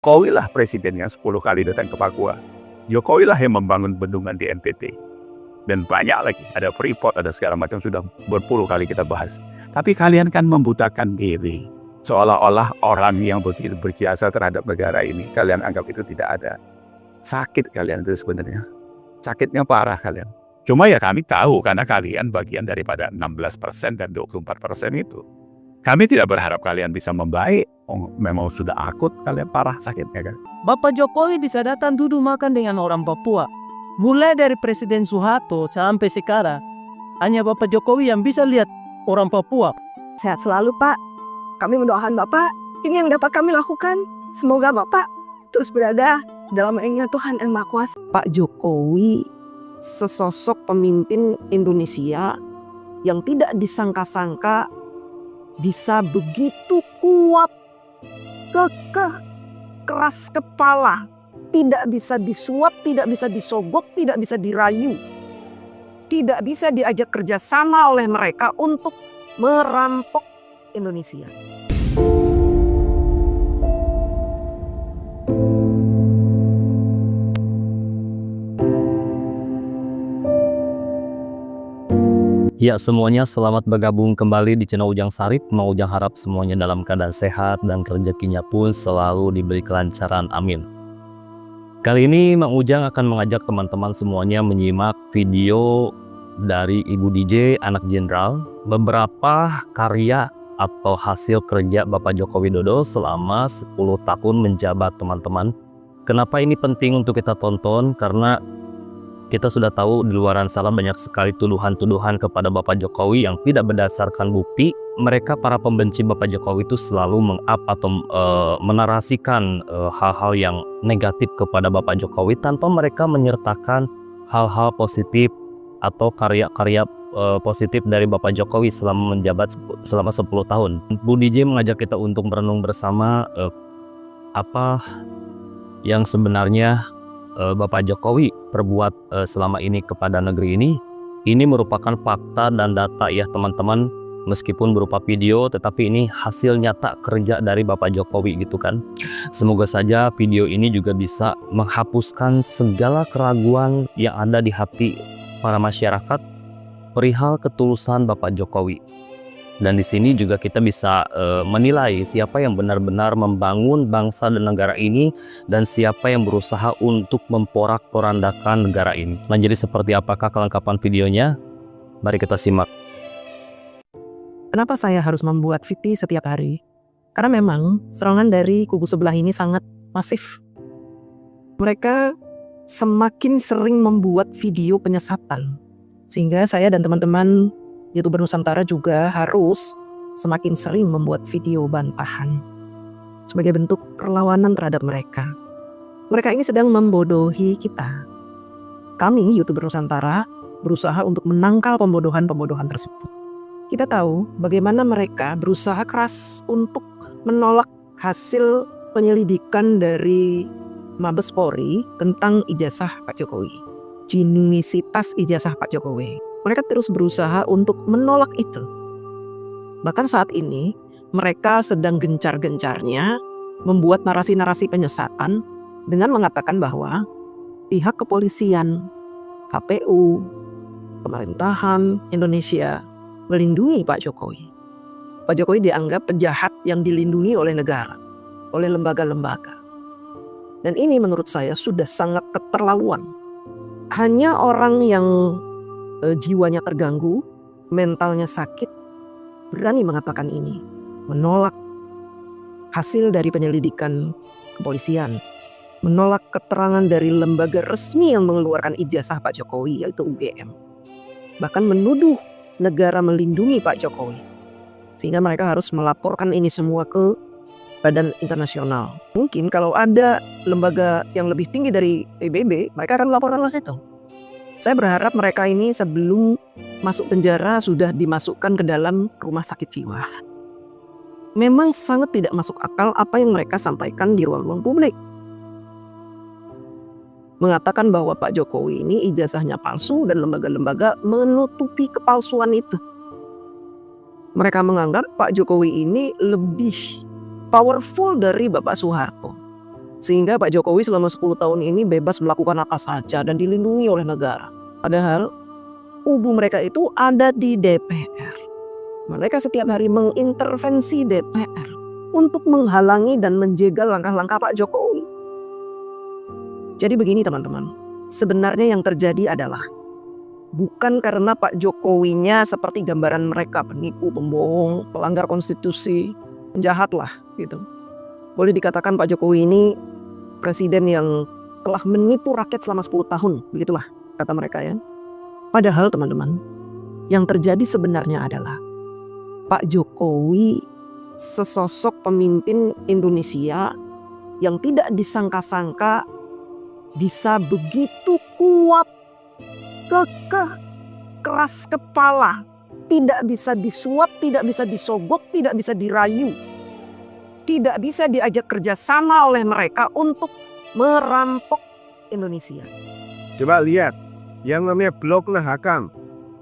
Jokowi lah presiden yang 10 kali datang ke Papua. Jokowi lah yang membangun bendungan di NTT. Dan banyak lagi, ada Freeport, ada segala macam, sudah berpuluh kali kita bahas. Tapi kalian kan membutakan diri. Seolah-olah orang yang begitu berjasa terhadap negara ini, kalian anggap itu tidak ada. Sakit kalian itu sebenarnya. Sakitnya parah kalian. Cuma ya kami tahu, karena kalian bagian daripada 16% dan 24% itu. Kami tidak berharap kalian bisa membaik. Memang sudah akut, kalian parah sakitnya kan. Bapak Jokowi bisa datang duduk makan dengan orang Papua. Mulai dari Presiden Soeharto sampai sekarang, hanya Bapak Jokowi yang bisa lihat orang Papua. Sehat selalu, Pak. Kami mendoakan Bapak, ini yang dapat kami lakukan. Semoga Bapak terus berada dalam regnnya Tuhan Yang Maha Kuasa. Pak Jokowi sesosok pemimpin Indonesia yang tidak disangka-sangka bisa begitu kuat, kekeh, keras kepala, tidak bisa disuap, tidak bisa disogok, tidak bisa dirayu, tidak bisa diajak kerjasama oleh mereka untuk merampok Indonesia. Ya, semuanya selamat bergabung kembali di channel Ujang Sarip. Mau Ujang harap semuanya dalam keadaan sehat dan rezekinya pun selalu diberi kelancaran, amin. Kali ini Mang Ujang akan mengajak teman-teman semuanya menyimak video dari Ibu DJ Anak Jenderal, beberapa karya atau hasil kerja Bapak Joko Widodo selama 10 tahun menjabat, teman-teman. Kenapa ini penting untuk kita tonton? Karena kita sudah tahu di luaran sana banyak sekali tuduhan-tuduhan kepada Bapak Jokowi yang tidak berdasarkan bukti. Mereka para pembenci Bapak Jokowi itu selalu meng-up atau menarasikan hal-hal yang negatif kepada Bapak Jokowi tanpa mereka menyertakan hal-hal positif atau karya-karya positif dari Bapak Jokowi selama menjabat selama 10 tahun. Bu DJ mengajak kita untuk merenung bersama apa yang sebenarnya Bapak Jokowi perbuat selama ini kepada negeri ini. Ini merupakan fakta dan data ya teman-teman, meskipun berupa video, tetapi ini hasil nyata kerja dari Bapak Jokowi gitu kan. Semoga saja video ini juga bisa menghapuskan segala keraguan yang ada di hati para masyarakat perihal ketulusan Bapak Jokowi. Dan di sini juga kita bisa menilai siapa yang benar-benar membangun bangsa dan negara ini dan siapa yang berusaha untuk memporak-porandakan negara ini. Nah, jadi seperti apakah kelengkapan videonya? Mari kita simak. Kenapa saya harus membuat VT setiap hari? Karena memang serangan dari kubu sebelah ini sangat masif. Mereka semakin sering membuat video penyesatan. Sehingga saya dan teman-teman YouTuber Nusantara juga harus semakin sering membuat video bantahan sebagai bentuk perlawanan terhadap mereka. Mereka ini sedang membodohi kita. Kami YouTuber Nusantara berusaha untuk menangkal pembodohan-pembodohan tersebut. Kita tahu bagaimana mereka berusaha keras untuk menolak hasil penyelidikan dari Mabes Polri tentang ijazah Pak Jokowi, genuinisitas ijazah Pak Jokowi. Mereka terus berusaha untuk menolak itu. Bahkan saat ini mereka sedang gencar-gencarnya membuat narasi-narasi penyesatan dengan mengatakan bahwa pihak kepolisian, KPU, pemerintahan Indonesia melindungi Pak Jokowi. Pak Jokowi dianggap penjahat yang dilindungi oleh negara, oleh lembaga-lembaga. Dan ini menurut saya sudah sangat keterlaluan. Hanya orang yang jiwanya terganggu, mentalnya sakit, berani mengatakan ini, menolak hasil dari penyelidikan kepolisian, menolak keterangan dari lembaga resmi yang mengeluarkan ijazah Pak Jokowi, yaitu UGM. Bahkan menuduh negara melindungi Pak Jokowi, sehingga mereka harus melaporkan ini semua ke badan internasional. Mungkin kalau ada lembaga yang lebih tinggi dari PBB, mereka akan melaporkan ke situ. Saya berharap mereka ini sebelum masuk penjara sudah dimasukkan ke dalam rumah sakit jiwa. Memang sangat tidak masuk akal apa yang mereka sampaikan di ruang-ruang publik. Mengatakan bahwa Pak Jokowi ini ijazahnya palsu dan lembaga-lembaga menutupi kepalsuan itu. Mereka menganggap Pak Jokowi ini lebih powerful dari Bapak Soeharto. Sehingga Pak Jokowi selama 10 tahun ini bebas melakukan apa saja dan dilindungi oleh negara. Padahal kubu mereka itu ada di DPR. Mereka setiap hari mengintervensi DPR untuk menghalangi dan menjegal langkah-langkah Pak Jokowi. Jadi begini teman-teman, sebenarnya yang terjadi adalah bukan karena Pak Jokowinya seperti gambaran mereka, penipu, pembohong, pelanggar konstitusi, penjahat lah gitu. Boleh dikatakan Pak Jokowi ini presiden yang telah menipu rakyat selama 10 tahun, begitulah kata mereka ya. Padahal teman-teman, yang terjadi sebenarnya adalah Pak Jokowi sesosok pemimpin Indonesia yang tidak disangka-sangka bisa begitu kuat, kekeh, keras kepala, tidak bisa disuap, tidak bisa disogok, tidak bisa dirayu, tidak bisa diajak kerjasama oleh mereka untuk merampok Indonesia. Coba lihat, yang namanya Blok Nahakam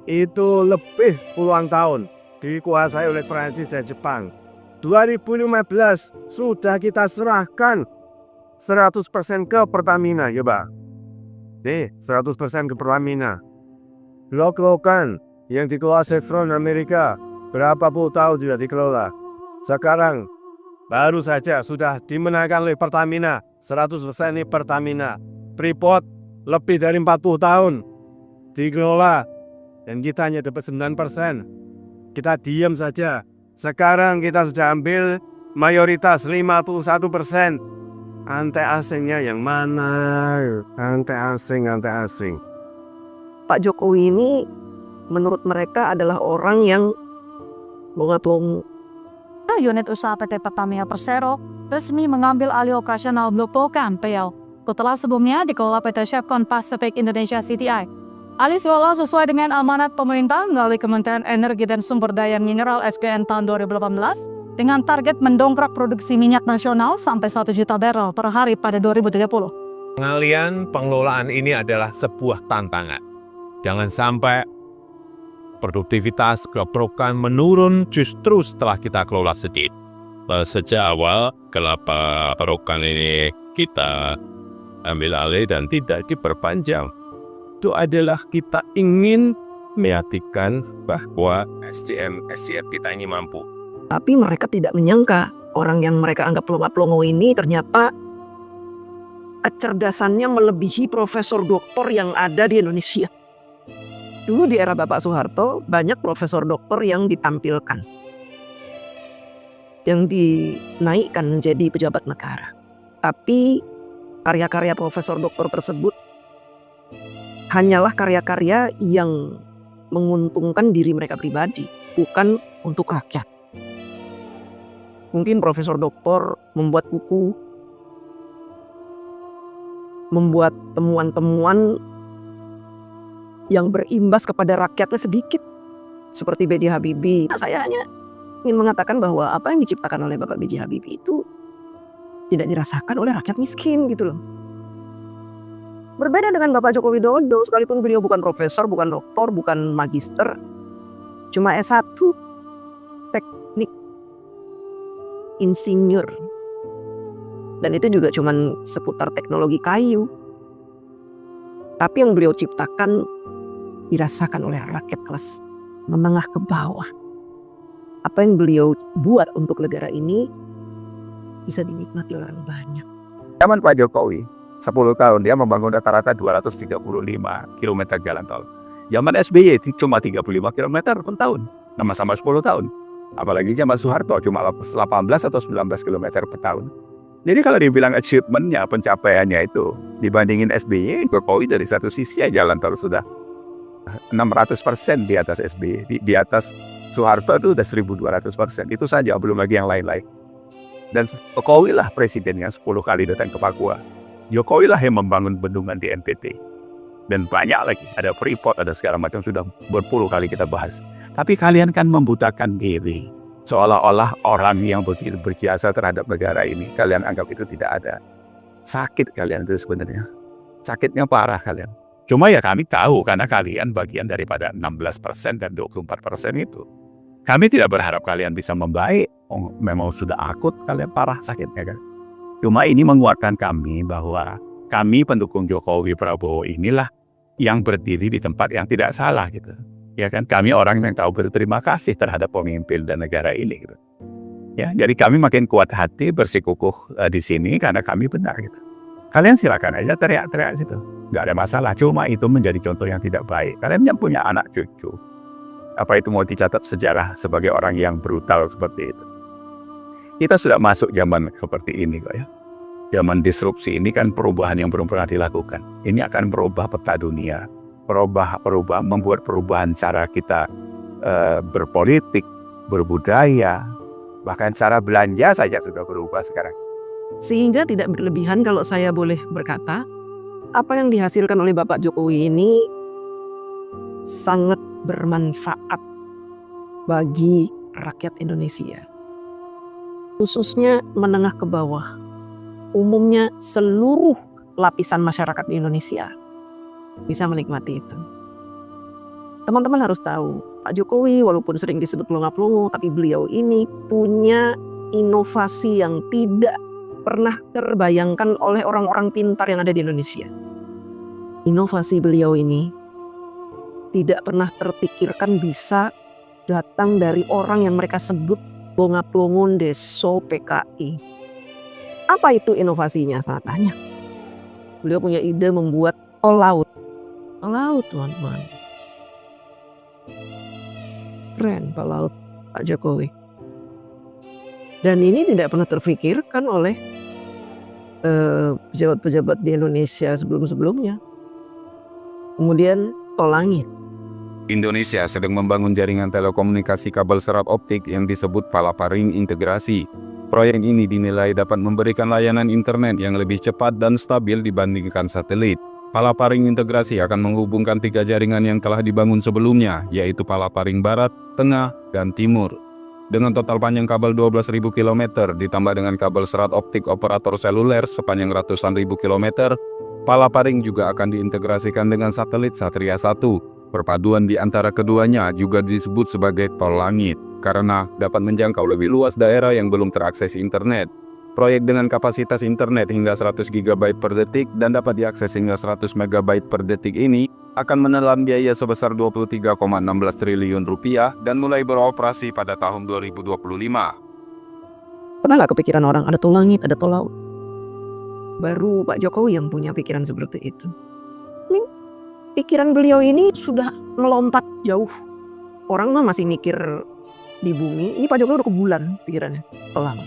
itu lebih puluhan tahun dikuasai oleh Prancis dan Jepang. 2015 sudah kita serahkan 100% ke Pertamina, ya Pak. Nih, 100% ke Pertamina. Blok-blokan yang dikelola Chevron Amerika berapa puluh tahun sudah dikelola. Sekarang baru saja sudah dimenangkan oleh Pertamina, 100% ini Pertamina. Freeport lebih dari 40 tahun dikelola dan kita hanya dapat 9%. Kita diam saja. Sekarang kita sudah ambil mayoritas 51%. Antek asingnya yang mana? Antek asing. Pak Jokowi ini menurut mereka adalah orang yang bohong. Unit usaha PT Pertamina Persero resmi mengambil alih operasional Blok Blok PL setelah sebelumnya dikelola PT Chevron Pacific Indonesia CTI. Alih diolah sesuai dengan amanat pemerintah melalui Kementerian Energi dan Sumber Daya Mineral SDM tahun 2018 dengan target mendongkrak produksi minyak nasional sampai 1 juta barrel per hari pada 2030. Pengalian pengelolaan ini adalah sebuah tantangan. Jangan sampai produktivitas keprokan menurun justru setelah kita kelola sedikit. Sejak awal kelapa perokan ini kita ambil alih dan tidak diperpanjang. Itu adalah kita ingin meyakinkan bahwa SDM kita ini mampu. Tapi mereka tidak menyangka orang yang mereka anggap pelongo ini ternyata kecerdasannya melebihi profesor doktor yang ada di Indonesia. Dulu di era Bapak Soeharto banyak profesor doktor yang ditampilkan, yang dinaikkan menjadi pejabat negara. Tapi karya-karya profesor doktor tersebut hanyalah karya-karya yang menguntungkan diri mereka pribadi, bukan untuk rakyat. Mungkin profesor doktor membuat buku, membuat temuan-temuan yang berimbas kepada rakyatnya sedikit, seperti B.J. Habibie. Saya hanya ingin mengatakan bahwa apa yang diciptakan oleh Bapak B.J. Habibie itu tidak dirasakan oleh rakyat miskin gitu loh. Berbeda dengan Bapak Joko Widodo, sekalipun beliau bukan profesor, bukan doktor, bukan magister, cuma S1, teknik insinyur, dan itu juga cuma seputar teknologi kayu. Tapi yang beliau ciptakan dirasakan oleh rakyat kelas menengah ke bawah. Apa yang beliau buat untuk negara ini bisa dinikmati oleh orang banyak. Zaman Pak Jokowi 10 tahun dia membangun rata-rata 235 km jalan tol. Zaman SBY itu cuma 35 km per tahun, sama-sama 10 tahun. Apalagi zaman Soeharto cuma 18 atau 19 km per tahun. Jadi kalau dibilang achievementnya, pencapaiannya itu dibandingin SBY, Jokowi dari satu sisi ya jalan tol sudah 600% di atas SBY, di atas Soeharto itu udah 1200%. Itu saja, belum lagi yang lain-lain. Dan Jokowi lah presiden yang 10 kali datang ke Papua. Jokowi lah yang membangun bendungan di NTT. Dan banyak lagi, ada Freeport, ada segala macam, sudah berpuluh kali kita bahas. Tapi kalian kan membutakan diri. Seolah-olah orang yang begitu berjasa terhadap negara ini, kalian anggap itu tidak ada. Sakit kalian itu sebenarnya. Sakitnya parah kalian. Cuma ya kami tahu, karena kalian bagian daripada 16% dan 24% itu. Kami tidak berharap kalian bisa membaik. Oh, memang sudah akut kalian parah sakitnya kan. Cuma ini menguatkan kami bahwa kami pendukung Jokowi Prabowo inilah yang berdiri di tempat yang tidak salah gitu. Ya kan, kami orang yang tahu berterima kasih terhadap pemimpin dan negara ini gitu. Ya, jadi kami makin kuat hati bersikukuh di sini karena kami benar gitu. Kalian silakan aja teriak-teriak situ, nggak ada masalah. Cuma itu menjadi contoh yang tidak baik. Kalian yang punya anak cucu, apa itu mau dicatat sejarah sebagai orang yang brutal seperti itu? Kita sudah masuk zaman seperti ini kok ya. Zaman disrupsi ini kan perubahan yang belum pernah dilakukan. Ini akan merubah peta dunia, membuat perubahan cara kita berpolitik, berbudaya, bahkan cara belanja saja sudah berubah sekarang. Sehingga tidak berlebihan kalau saya boleh berkata, apa yang dihasilkan oleh Bapak Jokowi ini sangat bermanfaat bagi rakyat Indonesia. Khususnya menengah ke bawah. Umumnya seluruh lapisan masyarakat di Indonesia bisa menikmati itu. Teman-teman harus tahu, Pak Jokowi walaupun sering disebut pelongo-pelongo, tapi beliau ini punya inovasi yang tidak pernah terbayangkan oleh orang-orang pintar yang ada di Indonesia. Inovasi beliau ini tidak pernah terpikirkan bisa datang dari orang yang mereka sebut bonga-plongon deso PKI. Apa itu inovasinya? Saya tanya. Beliau punya ide membuat tol laut. Tol laut, teman-teman. Keren tol laut Pak Jokowi. Dan ini tidak pernah terfikirkan oleh pejabat-pejabat di Indonesia sebelum-sebelumnya. Kemudian tol langit. Indonesia sedang membangun jaringan telekomunikasi kabel serat optik yang disebut Palaparing Integrasi. Proyek ini dinilai dapat memberikan layanan internet yang lebih cepat dan stabil dibandingkan satelit. Palaparing Integrasi akan menghubungkan 3 jaringan yang telah dibangun sebelumnya, yaitu Palaparing Barat, Tengah, dan Timur. Dengan total panjang kabel 12.000 km ditambah dengan kabel serat optik operator seluler sepanjang ratusan ribu kilometer, Palaparing juga akan diintegrasikan dengan satelit Satria 1. Perpaduan di antara keduanya juga disebut sebagai tol langit, karena dapat menjangkau lebih luas daerah yang belum terakses internet. Proyek dengan kapasitas internet hingga 100 GB per detik dan dapat diakses hingga 100 MB per detik ini akan menelan biaya sebesar Rp23,16 triliun dan mulai beroperasi pada tahun 2025. Pernah nggak kepikiran orang ada tol langit, ada tol laut? Baru Pak Jokowi yang punya pikiran seperti itu. Ini pikiran beliau ini sudah melompat jauh. Orang mah masih mikir di bumi, ini Pak Jokowi udah ke bulan pikirannya, tol laut.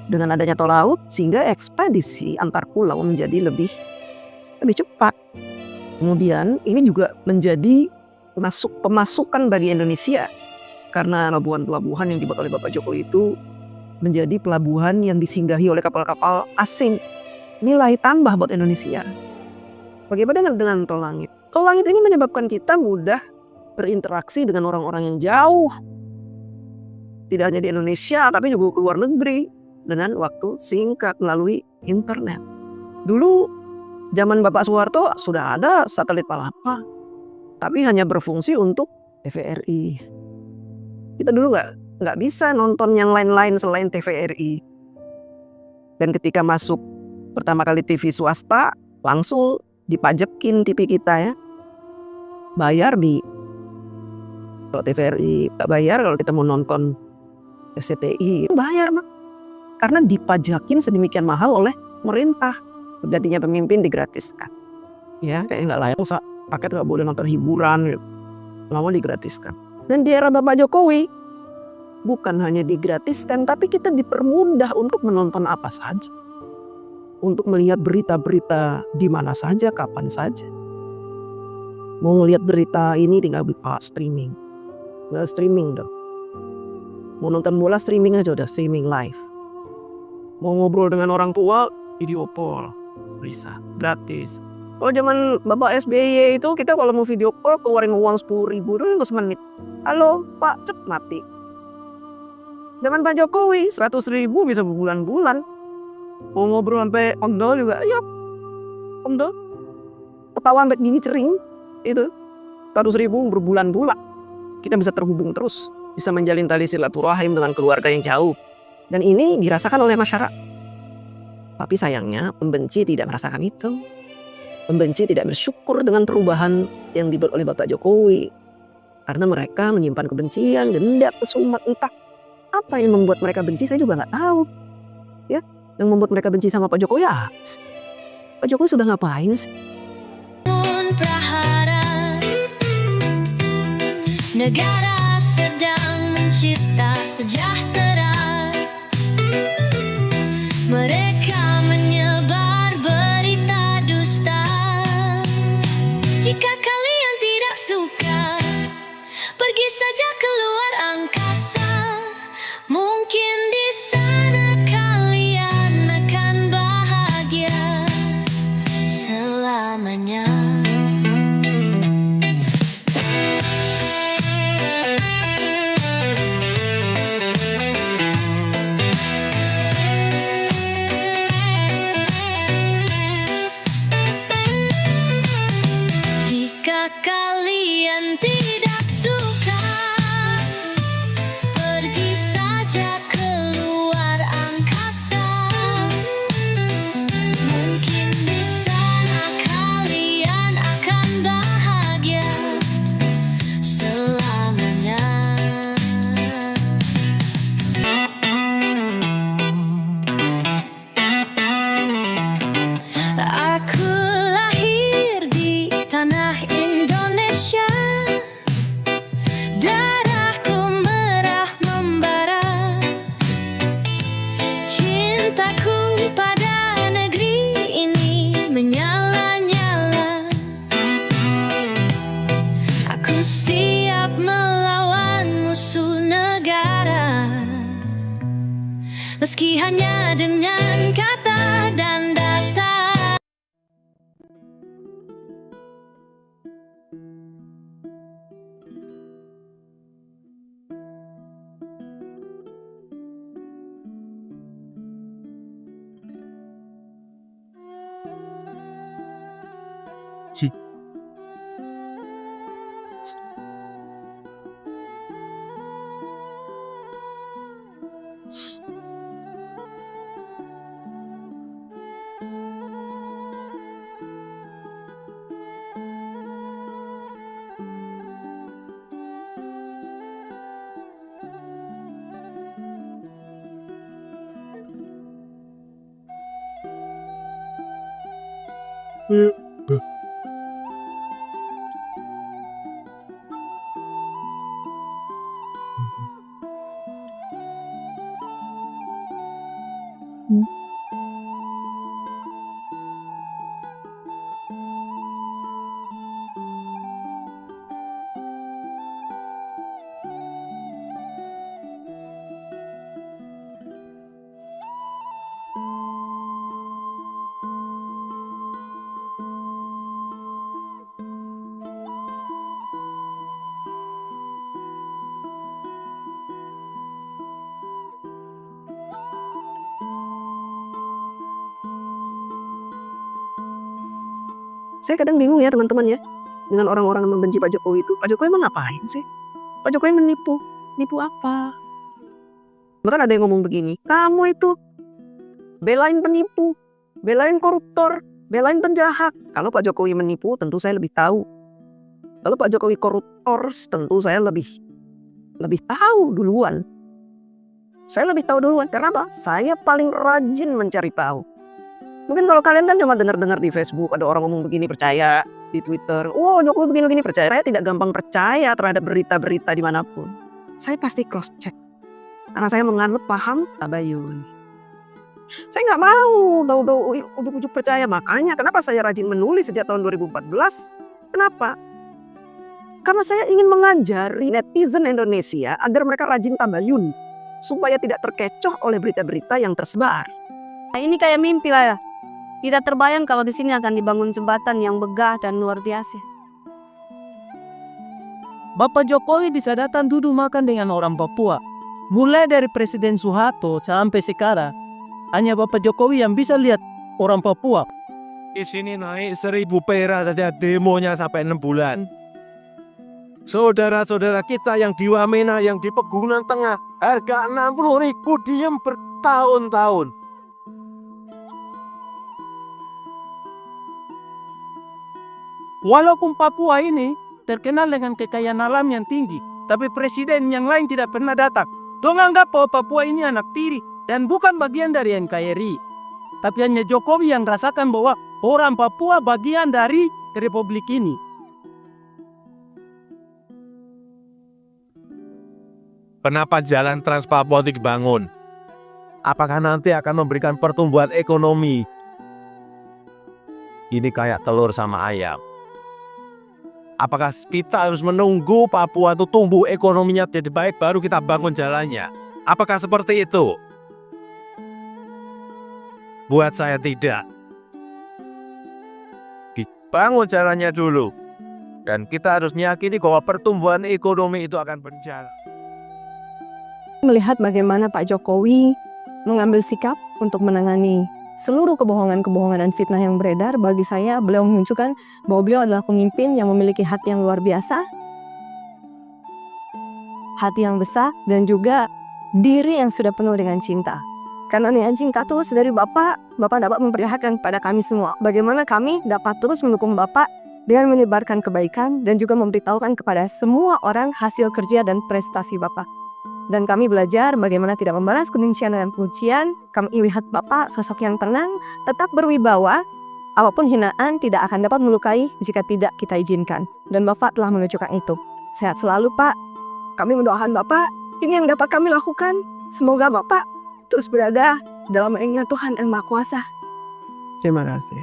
Dengan adanya tol laut, sehingga ekspedisi antar pulau menjadi lebih cepat. Kemudian ini juga menjadi pemasukan bagi Indonesia. Karena pelabuhan-pelabuhan yang dibuat oleh Bapak Jokowi itu menjadi pelabuhan yang disinggahi oleh kapal-kapal asing. Nilai tambah buat Indonesia. Bagaimana dengan tol langit? Tol langit ini menyebabkan kita mudah berinteraksi dengan orang-orang yang jauh. Tidak hanya di Indonesia, tapi juga ke luar negeri. Dengan waktu singkat melalui internet. Dulu zaman Bapak Soeharto sudah ada satelit Palapa, tapi hanya berfungsi untuk TVRI. Kita dulu nggak bisa nonton yang lain-lain selain TVRI. Dan ketika masuk pertama kali TV swasta, langsung dipajekin TV kita ya. Bayar kalau TVRI nggak bayar, kalau kita mau nonton SCTI bayar mah. Karena dipajakin sedemikian mahal oleh pemerintah. Gantinya pemimpin digratiskan. Ya, kayak nggak layak paket nggak boleh nonton hiburan. Lama digratiskan. Dan di era Bapak Jokowi, bukan hanya digratiskan, tapi kita dipermudah untuk menonton apa saja. Untuk melihat berita-berita di mana saja, kapan saja. Mau ngelihat berita ini tinggal buka streaming. Nggak streaming dong. Mau nonton bola streaming aja udah streaming live. Mau ngobrol dengan orang tua, video call, bisa, gratis. Kalau zaman Bapak SBY itu kita kalau mau video call keluarin uang 10.000 dulu semenit. Halo Pak, cep mati. Zaman Pak Jokowi 100.000 bisa berbulan-bulan. Mau ngobrol sampai ondol juga, ya ondol. Ketawa sampai gini cering, itu 100.000 berbulan-bulan. Kita bisa terhubung terus, bisa menjalin tali silaturahim dengan keluarga yang jauh. Dan ini dirasakan oleh masyarakat. Tapi sayangnya pembenci tidak merasakan itu. Pembenci tidak bersyukur dengan perubahan yang dibuat oleh Bapak Jokowi. Karena mereka menyimpan kebencian, dendam, kesumat, entah apa yang membuat mereka benci, saya juga nggak tahu. Ya, yang membuat mereka benci sama Pak Jokowi ya, Pak Jokowi sudah ngapain sih? Negara sedang mencipta sejahtera. Mereka menyebar berita dusta. Jika kalian tidak suka, pergi saja keluar angkasa. Mungkin di sana kalian akan bahagia selamanya. Jika kalian tidak suka, pergi saja keluar angkasa. Mungkin di sana kalian akan bahagia selamanya. Aku lahir di tanah Indonesia. Darahku merah membara. Cintaku pada negeri ini menyala-nyala. Aku siap melawan musuh negara, meski hanya dengan kata dan data. Saya kadang bingung ya teman-teman ya, dengan orang-orang yang membenci Pak Jokowi itu. Pak Jokowi emang ngapain sih? Pak Jokowi menipu. Nipu apa? Bahkan ada yang ngomong begini, kamu itu belain penipu, belain koruptor, belain penjahat. Kalau Pak Jokowi menipu tentu saya lebih tahu. Kalau Pak Jokowi koruptor tentu saya lebih tahu duluan. Saya lebih tahu duluan. Karena apa? Saya paling rajin mencari tahu. Mungkin kalau kalian kan cuma dengar-dengar di Facebook ada orang ngomong begini percaya, di Twitter, wow Jokowi begini-begini percaya. Saya tidak gampang percaya terhadap berita-berita dimanapun. Saya pasti cross check karena saya menganut paham tabayun. Saya nggak mau tahu-tahu ujuk-ujuk percaya. Makanya kenapa saya rajin menulis sejak tahun 2014? Kenapa? Karena saya ingin mengajari netizen Indonesia agar mereka rajin tabayun supaya tidak terkecoh oleh berita-berita yang tersebar. Ini kayak mimpi lah ya. Tidak terbayang kalau di sini akan dibangun jembatan yang megah dan luar biasa. Bapak Jokowi bisa datang duduk makan dengan orang Papua. Mulai dari Presiden Soeharto sampai sekarang, hanya Bapak Jokowi yang bisa lihat orang Papua. Di sini naik 1.000 perak saja demonya sampai 6 bulan. Saudara-saudara kita yang di Wamena, yang di Pegunungan Tengah, harga 60.000 diem bertahun-tahun. Walaupun Papua ini terkenal dengan kekayaan alam yang tinggi, tapi presiden yang lain tidak pernah datang. Dong anggap bahwa Papua ini anak tiri dan bukan bagian dari NKRI. Tapi hanya Jokowi yang rasakan bahwa orang Papua bagian dari republik ini. Kenapa jalan Trans Papua itu dibangun? Apakah nanti akan memberikan pertumbuhan ekonomi? Ini kayak telur sama ayam. Apakah kita harus menunggu Papua itu tumbuh ekonominya jadi baik baru kita bangun jalannya? Apakah seperti itu? Buat saya tidak. Dibangun jalannya dulu. Dan kita harus meyakini bahwa pertumbuhan ekonomi itu akan berjalan. Melihat bagaimana Pak Jokowi mengambil sikap untuk menangani seluruh kebohongan-kebohongan dan fitnah yang beredar, bagi saya beliau menunjukkan bahwa beliau adalah pemimpin yang memiliki hati yang luar biasa, hati yang besar, dan juga diri yang sudah penuh dengan cinta. Karena dengan cinta tulus dari Bapak dapat memperlihatkan kepada kami semua bagaimana kami dapat terus mendukung Bapak dengan menyebarkan kebaikan dan juga memberitahukan kepada semua orang hasil kerja dan prestasi Bapak. Dan kami belajar bagaimana tidak membalas kebencian dengan pujian. Kami lihat Bapak sosok yang tenang, tetap berwibawa. Apapun hinaan tidak akan dapat melukai jika tidak kita izinkan. Dan Bapak telah menunjukkan itu. Sehat selalu Pak. Kami mendoakan Bapak, ini yang dapat kami lakukan. Semoga Bapak terus berada dalam reign-Nya Tuhan yang Maha Kuasa. Terima kasih.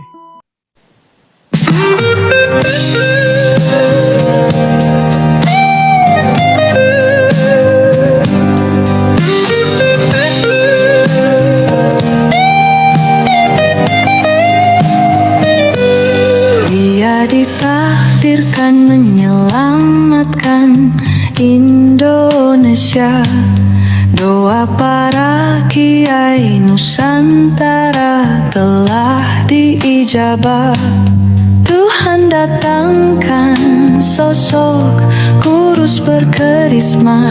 Dia ditakdirkan menyelamatkan Indonesia. Doa para kiai Nusantara telah diijabah. Tuhan datangkan sosok kurus berkarisma.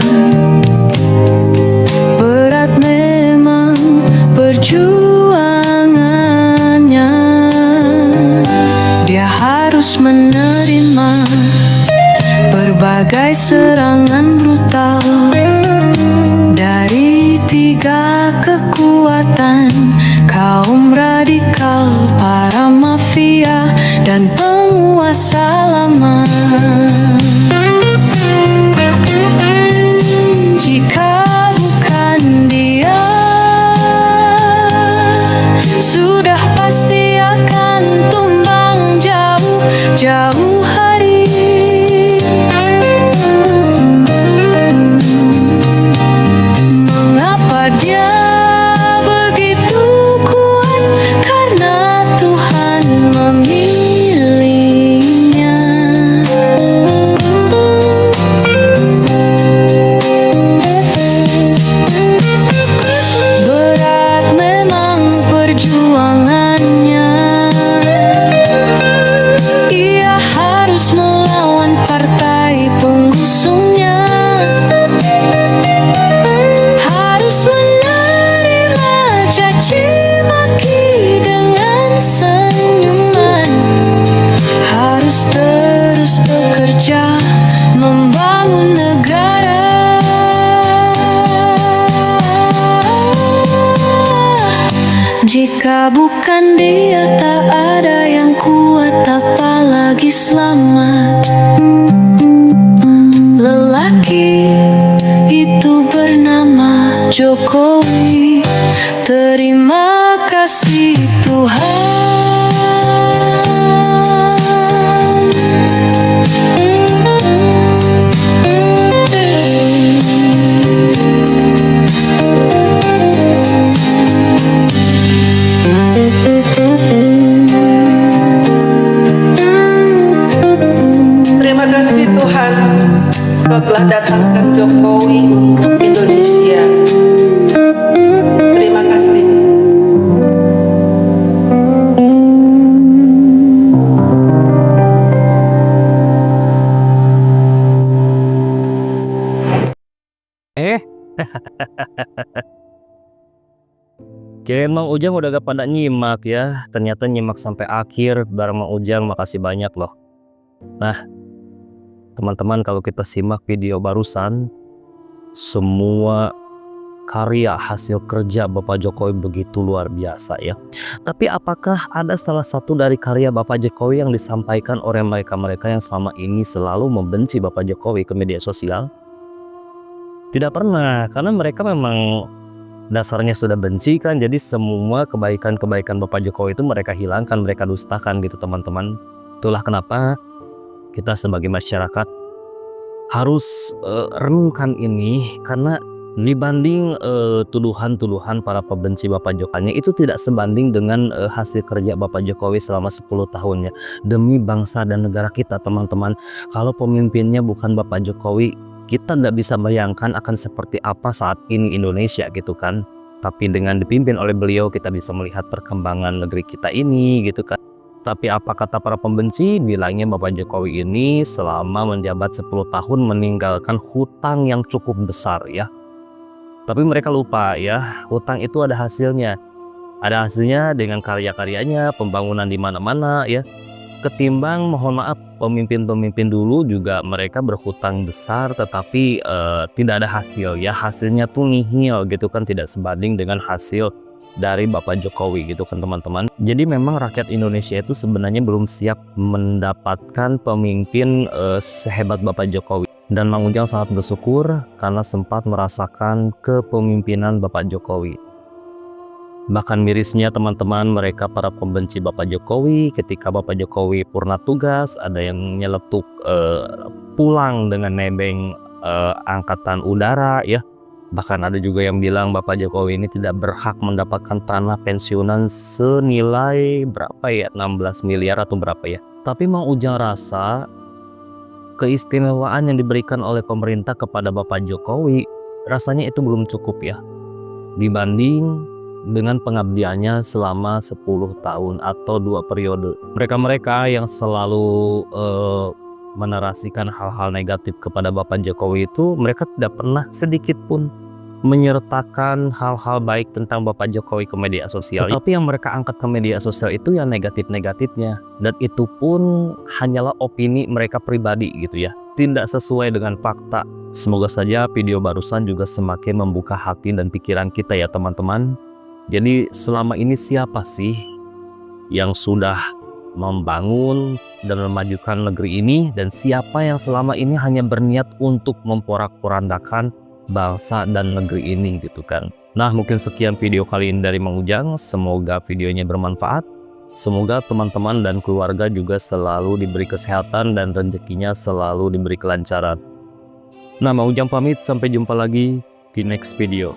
Berat memang perjuangannya. Dia harus menerima berbagai serangan brutal dari tiga kekuatan, kaum radikal, para mafia, dan penguasa lama. Jika bukan dia, sudah pasti akan tumbang jauh-jauh hari. Mengapa dia begitu kuat? Karena Tuhan memilihnya. Berat memang perjuangannya. Ia harus melawan partai pengusungnya, harus menerima caci maki dengan senyuman, harus terus bekerja membangun negara. Jika bukan dia, tak ada yang kuat, apalagi selamat. Lelaki itu bernama Jokowi. Terima kasih Tuhan. Terima kasih Tuhan, Kau telah datangkan Jokowi untuk Indonesia. Terima kasih. Kirain Mang Ujang udah gak pada nyimak ya. Ternyata nyimak sampai akhir. Bareng Mang Ujang, makasih banyak loh. Nah, teman-teman, kalau kita simak video barusan, semua karya hasil kerja Bapak Jokowi begitu luar biasa ya. Tapi apakah ada salah satu dari karya Bapak Jokowi yang disampaikan oleh mereka-mereka yang selama ini selalu membenci Bapak Jokowi ke media sosial? Tidak pernah, karena mereka memang dasarnya sudah benci kan, jadi semua kebaikan-kebaikan Bapak Jokowi itu mereka hilangkan, mereka dustakan gitu teman-teman. Itulah kenapa kita sebagai masyarakat harus renungkan ini, karena dibanding tuduhan-tuduhan para pembenci Bapak Jokowi itu tidak sebanding dengan hasil kerja Bapak Jokowi selama 10 tahunnya demi bangsa dan negara kita teman-teman. Kalau pemimpinnya bukan Bapak Jokowi, kita tidak bisa bayangkan akan seperti apa saat ini Indonesia gitu kan. Tapi dengan dipimpin oleh beliau kita bisa melihat perkembangan negeri kita ini gitu kan. Tapi apa kata para pembenci? Bilangnya Bapak Jokowi ini selama menjabat 10 tahun meninggalkan hutang yang cukup besar ya. Tapi mereka lupa ya, hutang itu ada hasilnya. Ada hasilnya dengan karya-karyanya, pembangunan di mana-mana ya. Ketimbang mohon maaf pemimpin-pemimpin dulu juga mereka berhutang besar tetapi tidak ada hasil ya. Hasilnya tuh nihil gitu kan, tidak sebanding dengan hasil dari Bapak Jokowi gitu kan teman-teman. Jadi memang rakyat Indonesia itu sebenarnya belum siap mendapatkan pemimpin sehebat Bapak Jokowi. Dan Mang Ujang sangat bersyukur karena sempat merasakan kepemimpinan Bapak Jokowi. Bahkan mirisnya teman-teman, mereka para pembenci Bapak Jokowi ketika Bapak Jokowi purna tugas, ada yang nyeletuk pulang dengan nebeng angkatan udara ya. Bahkan ada juga yang bilang Bapak Jokowi ini tidak berhak mendapatkan tanah pensiunan senilai berapa ya, 16 miliar atau berapa ya. Tapi Mang Ujang rasa keistimewaan yang diberikan oleh pemerintah kepada Bapak Jokowi rasanya itu belum cukup ya, dibanding dengan pengabdiannya selama 10 tahun atau 2 periode. Mereka-mereka yang selalu menarasikan hal-hal negatif kepada Bapak Jokowi itu, mereka tidak pernah sedikit pun menyertakan hal-hal baik tentang Bapak Jokowi ke media sosial. Tapi yang mereka angkat ke media sosial itu yang negatif-negatifnya, dan itu pun hanyalah opini mereka pribadi gitu ya, tidak sesuai dengan fakta. Semoga saja video barusan juga semakin membuka hati dan pikiran kita ya teman-teman. Jadi selama ini siapa sih yang sudah membangun dan memajukan negeri ini, dan siapa yang selama ini hanya berniat untuk memporak-porandakan bangsa dan negeri ini gitu kan. Nah, mungkin sekian video kali ini dari Mang Ujang. Semoga videonya bermanfaat. Semoga teman-teman dan keluarga juga selalu diberi kesehatan dan rezekinya selalu diberi kelancaran. Nah, Mang Ujang pamit, sampai jumpa lagi di next video.